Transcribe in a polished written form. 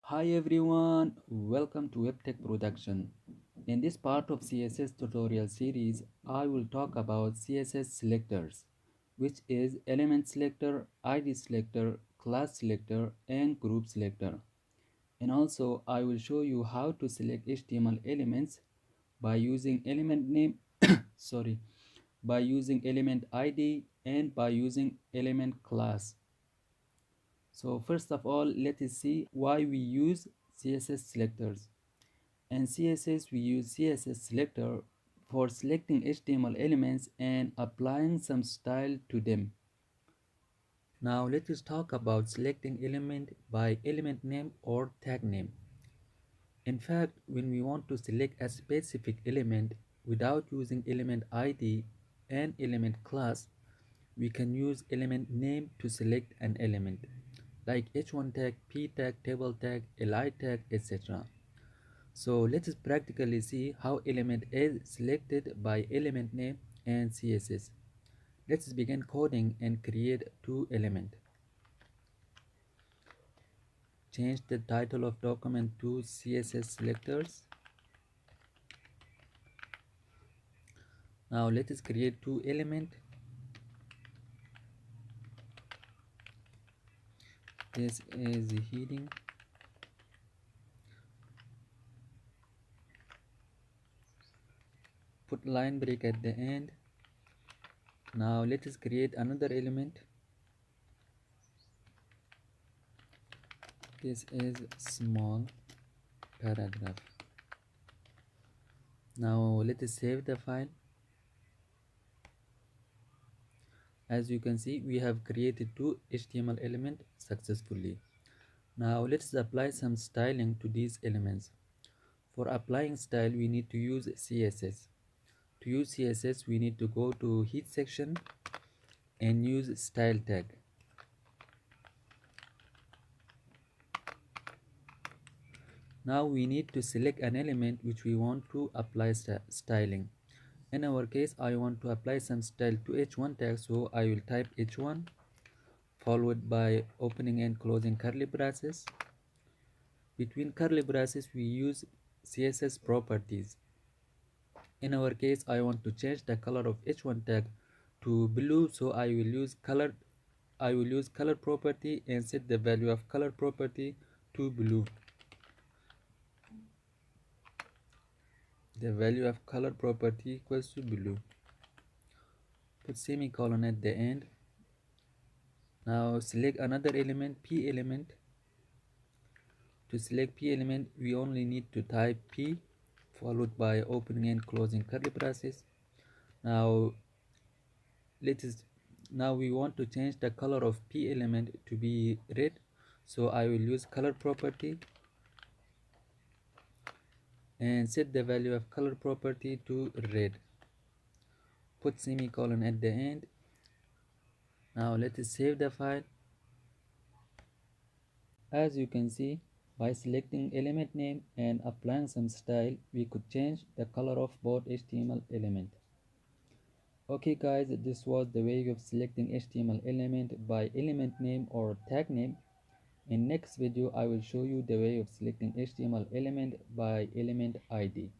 Hi everyone, welcome to WebTech Production. In this part of CSS tutorial series, I will talk about CSS selectors, which is element selector, ID selector, class selector, and group selector. And also, I will show you how to select HTML elements by using element name, sorry, by using element ID and by using element class. So first of all, let us see why we use CSS selectors. In CSS, we use CSS selector for selecting HTML elements and applying some style to them. Now let us talk about selecting element by element name or tag name. In fact, when we want to select a specific element without using element ID and element class, we can use element name to select an element like h1 tag, p tag, table tag, li tag, etc. So let us practically see how element is selected by element name and CSS. Let's begin coding and create two elements. Change the title of document to CSS selectors. Now let us create two elements. This is the heading. Put line break at the end. Now let us create another element. This is small paragraph. Now let us save the file. As you can see, we have created two HTML elements successfully. Now let's apply some styling to these elements. For applying style, we need to use CSS. To use CSS, we need to go to heat section and use style tag. Now we need to select an element which we want to apply styling. In our case, I want to apply some style to h1 tag, so I will type h1 followed by opening and closing curly braces. Between curly braces, we use CSS properties. In our case, I want to change the color of h1 tag to blue, so I will use color property and set the value of color property to blue. The value of color property equals to blue. Put semicolon at the end. Now select another element, p element. To select p element, we only need to type p followed by opening and closing curly braces. Now we want to change the color of p element to be red, so I will use color property and set the value of color property to red. Put semicolon at the end. Now let us save the file. As you can see, by selecting element name and applying some style, we could change the color of both HTML element. Okay guys, this was the way of selecting HTML element by element name or tag name. In next video, I will show you the way of selecting HTML element by element ID.